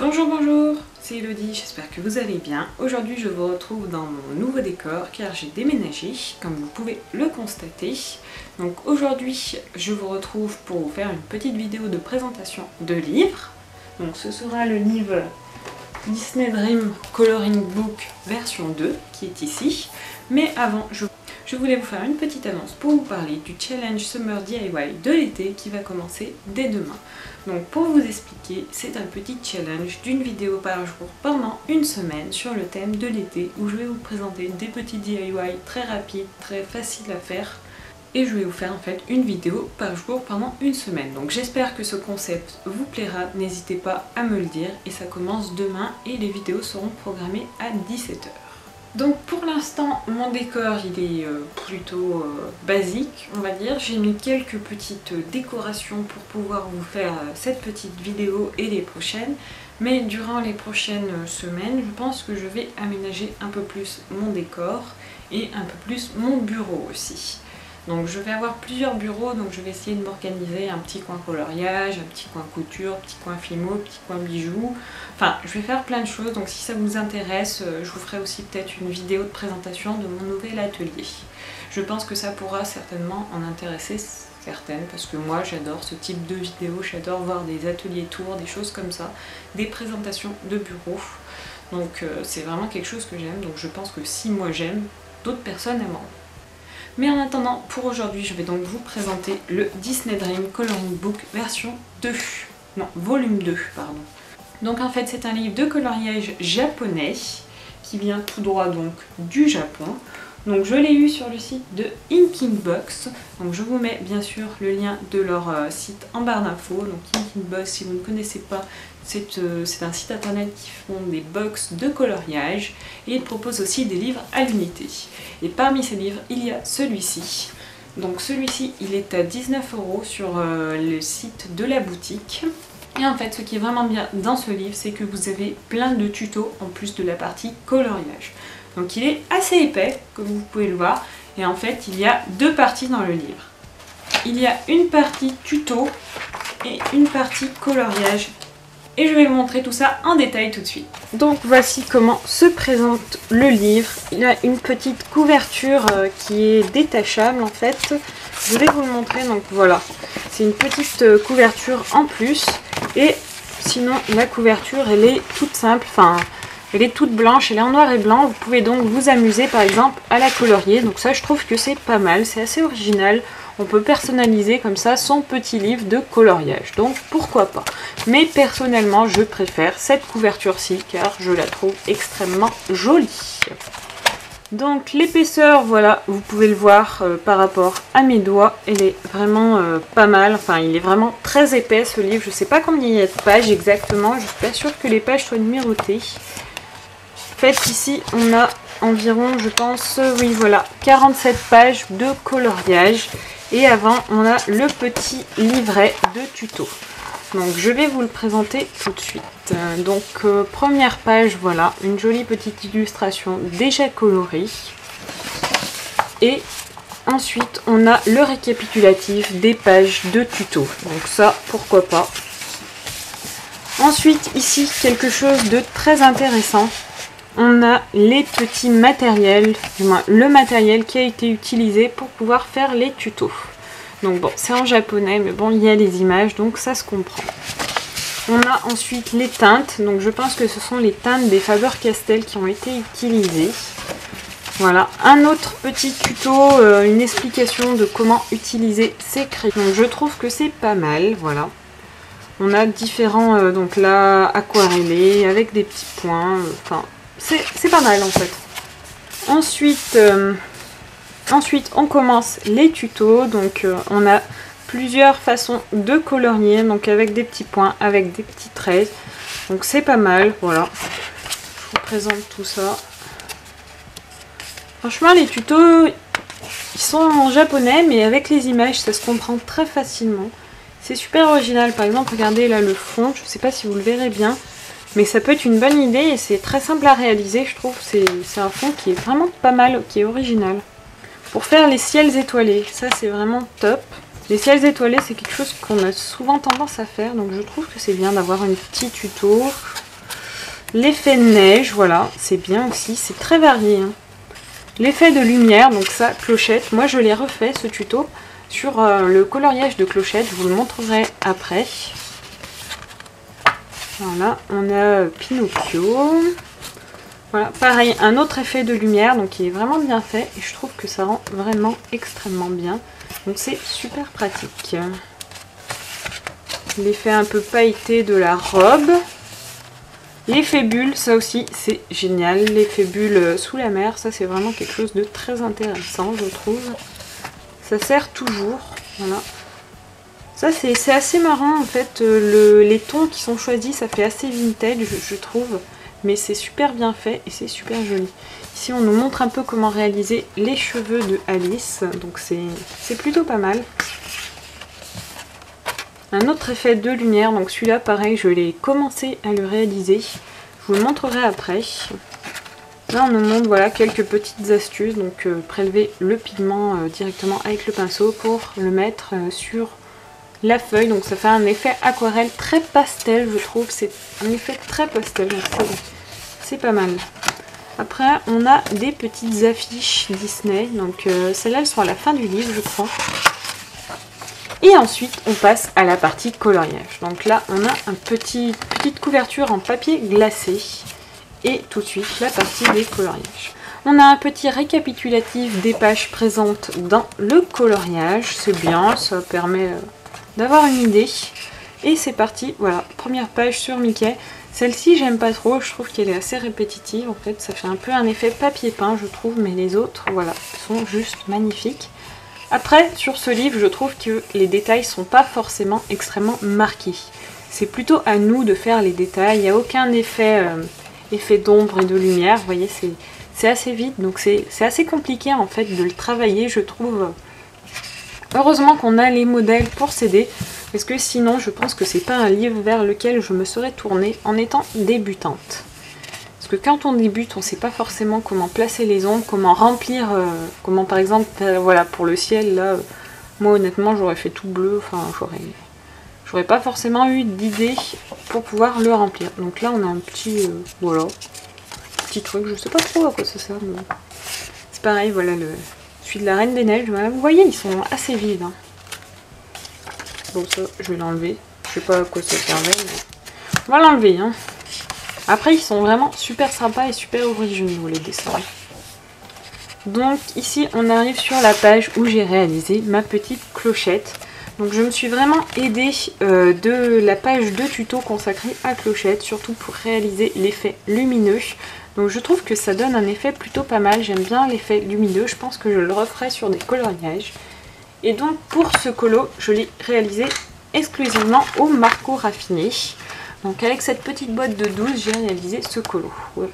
Bonjour, bonjour, c'est Elodie, j'espère que vous allez bien. Aujourd'hui je vous retrouve dans mon nouveau décor car j'ai déménagé, comme vous pouvez le constater. Donc aujourd'hui je vous retrouve pour vous faire une petite vidéo de présentation de livres. Donc ce sera le livre Disney Dream Coloring Book version 2 qui est ici. Mais avant je voulais vous faire une petite annonce pour vous parler du challenge Summer DIY de l'été qui va commencer dès demain. Donc pour vous expliquer, c'est un petit challenge d'une vidéo par jour pendant une semaine sur le thème de l'été où je vais vous présenter des petits DIY très rapides, très faciles à faire. Et je vais vous faire en fait une vidéo par jour pendant une semaine. Donc j'espère que ce concept vous plaira, n'hésitez pas à me le dire. Et ça commence demain et les vidéos seront programmées à 17 h. Donc pour l'instant mon décor il est plutôt basique on va dire. J'ai mis quelques petites décorations pour pouvoir vous faire cette petite vidéo et les prochaines. Mais durant les prochaines semaines je pense que je vais aménager un peu plus mon décor et un peu plus mon bureau aussi. Donc je vais avoir plusieurs bureaux, donc je vais essayer de m'organiser un petit coin coloriage, un petit coin couture, petit coin fimo, petit coin bijoux. Enfin, je vais faire plein de choses, donc si ça vous intéresse, je vous ferai aussi peut-être une vidéo de présentation de mon nouvel atelier. Je pense que ça pourra certainement en intéresser certaines, parce que moi j'adore ce type de vidéo, j'adore voir des ateliers tours, des choses comme ça, des présentations de bureaux. Donc c'est vraiment quelque chose que j'aime, donc je pense que si moi j'aime, d'autres personnes aimeront. Mais en attendant, pour aujourd'hui, je vais donc vous présenter le Disney Dream Coloring Book version 2. Non, volume 2, pardon. Donc en fait, c'est un livre de coloriage japonais qui vient tout droit donc du Japon. Donc je l'ai eu sur le site de Inkingbox. Donc je vous mets bien sûr le lien de leur site en barre d'infos. Donc Inkingbox, si vous ne connaissez pas, c'est un site internet qui font des box de coloriage et ils proposent aussi des livres à l'unité. Et parmi ces livres, il y a celui-ci. Donc celui-ci, il est à 19 € sur le site de la boutique. Et en fait, ce qui est vraiment bien dans ce livre, c'est que vous avez plein de tutos en plus de la partie coloriage. Donc il est assez épais, comme vous pouvez le voir. Et en fait, il y a deux parties dans le livre. Il y a une partie tuto et une partie coloriage. Et je vais vous montrer tout ça en détail tout de suite. Donc voici comment se présente le livre. Il a une petite couverture qui est détachable en fait. Je vais vous le montrer, donc voilà. C'est une petite couverture en plus. Et sinon la couverture elle est toute simple, enfin elle est toute blanche, elle est en noir et blanc. Vous pouvez donc vous amuser par exemple à la colorier. Donc ça je trouve que c'est pas mal, c'est assez original. On peut personnaliser comme ça son petit livre de coloriage, donc pourquoi pas. Mais personnellement, je préfère cette couverture-ci car je la trouve extrêmement jolie. Donc l'épaisseur, voilà, vous pouvez le voir par rapport à mes doigts, elle est vraiment pas mal. Enfin, il est vraiment très épais ce livre. Je sais pas combien il y a de pages exactement, je suis pas sûre que les pages soient numérotées. En fait, ici, on a environ, je pense, oui voilà, 47 pages de coloriage. Et avant, on a le petit livret de tuto. Donc, je vais vous le présenter tout de suite. Donc, première page, voilà, une jolie petite illustration déjà colorée. Et ensuite, on a le récapitulatif des pages de tuto. Donc ça, pourquoi pas. Ensuite, ici, quelque chose de très intéressant. On a les petits matériels, du moins le matériel qui a été utilisé pour pouvoir faire les tutos. Donc bon, c'est en japonais, mais bon, il y a les images, donc ça se comprend. On a ensuite les teintes, donc je pense que ce sont les teintes des Faber-Castell qui ont été utilisées. Voilà, un autre petit tuto, une explication de comment utiliser ces crayons. Donc je trouve que c'est pas mal, voilà. On a différents, donc là, aquarellés, avec des petits points, enfin... C'est pas mal en fait. Ensuite, on commence les tutos. Donc, on a plusieurs façons de colorier. Donc, avec des petits points, avec des petits traits. Donc, c'est pas mal. Voilà. Je vous présente tout ça. Franchement, les tutos, ils sont en japonais, mais avec les images, ça se comprend très facilement. C'est super original. Par exemple, regardez là le fond. Je sais pas si vous le verrez bien. Mais ça peut être une bonne idée et c'est très simple à réaliser, je trouve. C'est un fond qui est vraiment pas mal, qui est original. Pour faire les ciels étoilés, ça c'est vraiment top. Les ciels étoilés, c'est quelque chose qu'on a souvent tendance à faire, donc je trouve que c'est bien d'avoir un petit tuto. L'effet de neige, voilà, c'est bien aussi, c'est très varié. Hein. L'effet de lumière, donc ça, clochette, moi je l'ai refait ce tuto sur le coloriage de clochette, je vous le montrerai après. Voilà, on a Pinocchio. Voilà, pareil, un autre effet de lumière, donc qui est vraiment bien fait, et je trouve que ça rend vraiment extrêmement bien. Donc c'est super pratique. L'effet un peu pailleté de la robe. L'effet bulle, ça aussi c'est génial. L'effet bulle sous la mer, ça c'est vraiment quelque chose de très intéressant, je trouve. Ça sert toujours, voilà. Ça c'est assez marrant en fait, les tons qui sont choisis, ça fait assez vintage je trouve. Mais c'est super bien fait et c'est super joli. Ici on nous montre un peu comment réaliser les cheveux de Alice, donc c'est plutôt pas mal. Un autre effet de lumière, donc celui-là pareil, je l'ai commencé à le réaliser. Je vous le montrerai après. Là on nous montre voilà, quelques petites astuces, donc prélever le pigment directement avec le pinceau pour le mettre sur la feuille. Donc ça fait un effet aquarelle très pastel, je trouve, c'est un effet très pastel, donc c'est pas mal. Après on a des petites affiches Disney, donc celles-là elles sont à la fin du livre je crois. Et ensuite on passe à la partie coloriage. Donc là on a une petite couverture en papier glacé. Et tout de suite la partie des coloriages. On a un petit récapitulatif des pages présentes dans le coloriage. C'est bien, ça permet d'avoir une idée. Et c'est parti, voilà, première page sur Mickey. Celle-ci j'aime pas trop, je trouve qu'elle est assez répétitive. En fait ça fait un peu un effet papier peint je trouve. Mais les autres, voilà, sont juste magnifiques. Après, sur ce livre, je trouve que les détails sont pas forcément extrêmement marqués. C'est plutôt à nous de faire les détails. Il n'y a aucun effet d'ombre et de lumière. Vous voyez, c'est assez vite. Donc c'est assez compliqué en fait de le travailler, je trouve. Heureusement qu'on a les modèles pour s'aider. Parce que sinon, je pense que c'est pas un livre vers lequel je me serais tournée en étant débutante. Parce que quand on débute, on ne sait pas forcément comment placer les ombres, comment remplir, comment par exemple, voilà, pour le ciel, là, moi honnêtement j'aurais fait tout bleu, enfin j'aurais pas forcément eu d'idée pour pouvoir le remplir. Donc là on a un petit, voilà, petit truc, je sais pas trop à quoi ça sert, mais c'est pareil, voilà, celui de la Reine des Neiges, voilà, vous voyez, ils sont assez vides. Hein. Bon ça, je vais l'enlever, je sais pas à quoi ça servait, mais on va l'enlever, hein. Après, ils sont vraiment super sympas et super originaux, les dessins. Donc ici, on arrive sur la page où j'ai réalisé ma petite clochette. Donc je me suis vraiment aidée de la page de tuto consacrée à clochette, surtout pour réaliser l'effet lumineux. Donc je trouve que ça donne un effet plutôt pas mal. J'aime bien l'effet lumineux, je pense que je le referai sur des coloriages. Et donc pour ce colo, je l'ai réalisé exclusivement au marco raffiné. Donc avec cette petite boîte de 12, j'ai réalisé ce colo. Ouais.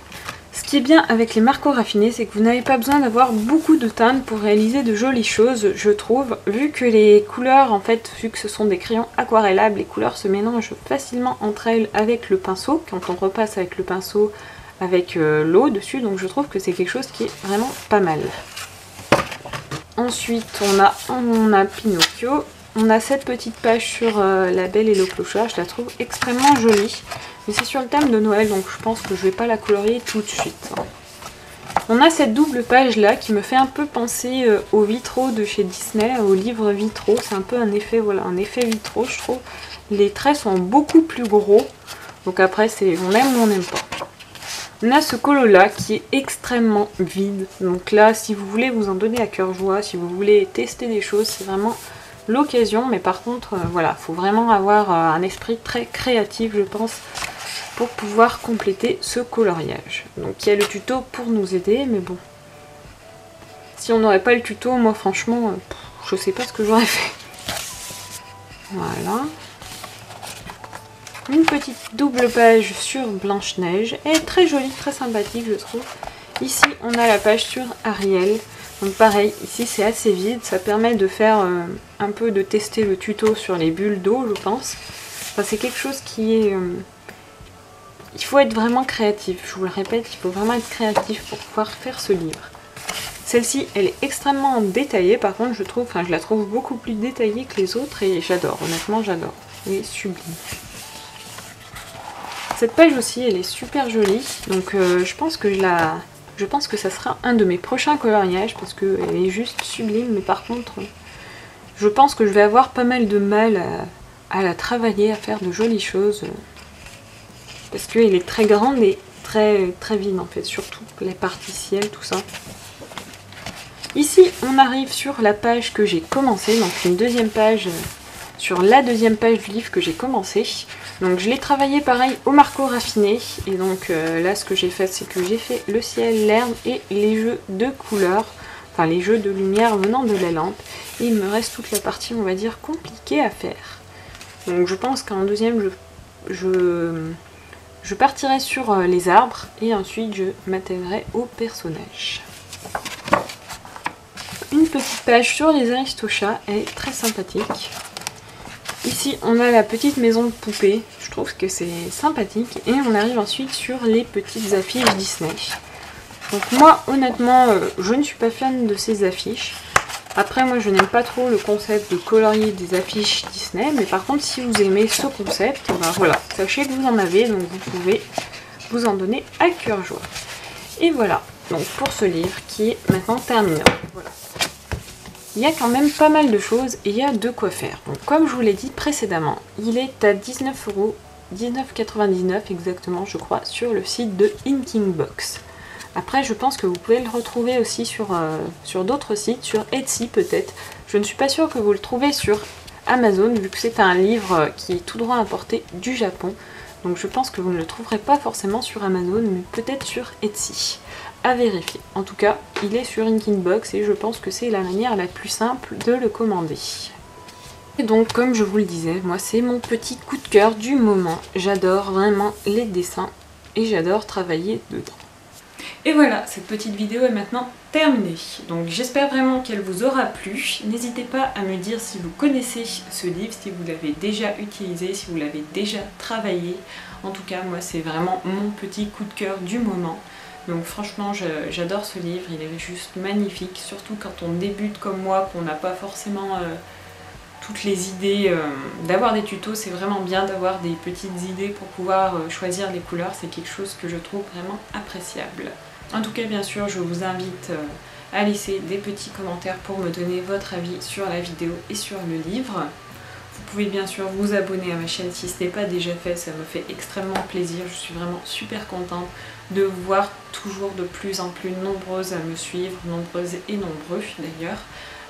Ce qui est bien avec les marcos raffinés, c'est que vous n'avez pas besoin d'avoir beaucoup de teinte pour réaliser de jolies choses, je trouve. Vu que les couleurs, en fait, vu que ce sont des crayons aquarellables, les couleurs se mélangent facilement entre elles avec le pinceau, quand on repasse avec le pinceau avec l'eau dessus. Donc je trouve que c'est quelque chose qui est vraiment pas mal. Ensuite, on a Pinocchio. On a cette petite page sur la Belle et le Clochard, je la trouve extrêmement jolie. Mais c'est sur le thème de Noël, donc je pense que je vais pas la colorier tout de suite. On a cette double page là qui me fait un peu penser aux vitraux de chez Disney, aux livres vitraux. C'est un peu un effet, voilà, un effet vitraux je trouve. Les traits sont beaucoup plus gros, donc après on aime ou on n'aime pas. On a ce colo là qui est extrêmement vide, donc là si vous voulez vous en donner à cœur joie, si vous voulez tester des choses, c'est vraiment l'occasion, mais par contre voilà, faut vraiment avoir un esprit très créatif je pense pour pouvoir compléter ce coloriage. Donc il y a le tuto pour nous aider, mais bon, si on n'aurait pas le tuto, moi franchement je sais pas ce que j'aurais fait. Voilà, une petite double page sur Blanche-Neige, elle est très jolie, très sympathique je trouve. Ici on a la page sur Ariel. Donc pareil, ici c'est assez vide, ça permet de faire un peu de tester le tuto sur les bulles d'eau je pense. Enfin, c'est quelque chose qui est... il faut être vraiment créatif, je vous le répète, il faut vraiment être créatif pour pouvoir faire ce livre. Celle-ci elle est extrêmement détaillée par contre je trouve, enfin je la trouve beaucoup plus détaillée que les autres et j'adore, honnêtement j'adore. Elle est sublime. Cette page aussi, elle est super jolie, donc je pense que ça sera un de mes prochains coloriages parce qu'elle est juste sublime, mais par contre, je pense que je vais avoir pas mal de mal à la travailler, à faire de jolies choses, parce qu'elle est très grande et très vide en fait, surtout les parties ciel, tout ça. Ici, on arrive sur la page que j'ai commencé, donc une deuxième page, sur la deuxième page du livre que j'ai commencé. Donc je l'ai travaillé pareil au marqueur raffiné, et donc là ce que j'ai fait, c'est que j'ai fait le ciel, l'herbe et les jeux de couleurs, enfin les jeux de lumière venant de la lampe. Et il me reste toute la partie, on va dire, compliquée à faire. Donc je pense qu'en deuxième, je partirai sur les arbres, et ensuite je m'attellerai au personnage. Une petite page sur les Aristochats, elle est très sympathique. Ici on a la petite maison de poupée, je trouve que c'est sympathique, et on arrive ensuite sur les petites affiches Disney. Donc moi honnêtement je ne suis pas fan de ces affiches. Après moi je n'aime pas trop le concept de colorier des affiches Disney, mais par contre si vous aimez ce concept, ben voilà, sachez que vous en avez, donc vous pouvez vous en donner à cœur joie. Et voilà, donc pour ce livre qui est maintenant terminé. Voilà. Il y a quand même pas mal de choses et il y a de quoi faire. Donc, comme je vous l'ai dit précédemment, il est à 19 €, 19,99 € exactement je crois, sur le site de Inkingbox. Après je pense que vous pouvez le retrouver aussi sur d'autres sites, sur Etsy peut-être. Je ne suis pas sûre que vous le trouvez sur Amazon vu que c'est un livre qui est tout droit importé du Japon. Donc je pense que vous ne le trouverez pas forcément sur Amazon, mais peut-être sur Etsy. À vérifier. En tout cas, il est sur Inkingbox et je pense que c'est la manière la plus simple de le commander. Et donc, comme je vous le disais, moi c'est mon petit coup de cœur du moment. J'adore vraiment les dessins et j'adore travailler dedans. Et voilà, cette petite vidéo est maintenant terminée. Donc j'espère vraiment qu'elle vous aura plu. N'hésitez pas à me dire si vous connaissez ce livre, si vous l'avez déjà utilisé, si vous l'avez déjà travaillé. En tout cas, moi c'est vraiment mon petit coup de cœur du moment. Donc franchement j'adore ce livre, il est juste magnifique, surtout quand on débute comme moi, qu'on n'a pas forcément toutes les idées. D'avoir des tutos, c'est vraiment bien d'avoir des petites idées pour pouvoir choisir les couleurs, c'est quelque chose que je trouve vraiment appréciable. En tout cas bien sûr je vous invite à laisser des petits commentaires pour me donner votre avis sur la vidéo et sur le livre. Vous pouvez bien sûr vous abonner à ma chaîne si ce n'est pas déjà fait, ça me fait extrêmement plaisir, je suis vraiment super contente de vous voir toujours de plus en plus nombreuses à me suivre, nombreuses et nombreux d'ailleurs,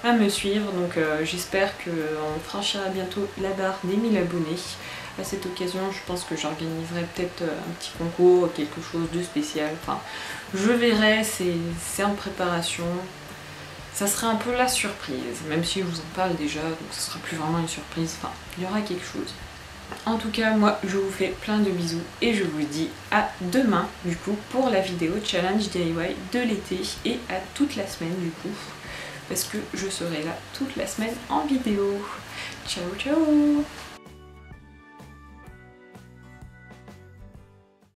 à me suivre, donc j'espère qu'on franchira bientôt la barre des 1000 abonnés. À cette occasion je pense que j'organiserai peut-être un petit concours, quelque chose de spécial, enfin je verrai, c'est en préparation. Ça sera un peu la surprise, même si je vous en parle déjà, donc ce sera plus vraiment une surprise, enfin, il y aura quelque chose. En tout cas, moi, je vous fais plein de bisous et je vous dis à demain, du coup, pour la vidéo challenge DIY de l'été et à toute la semaine, du coup, parce que je serai là toute la semaine en vidéo. Ciao, ciao!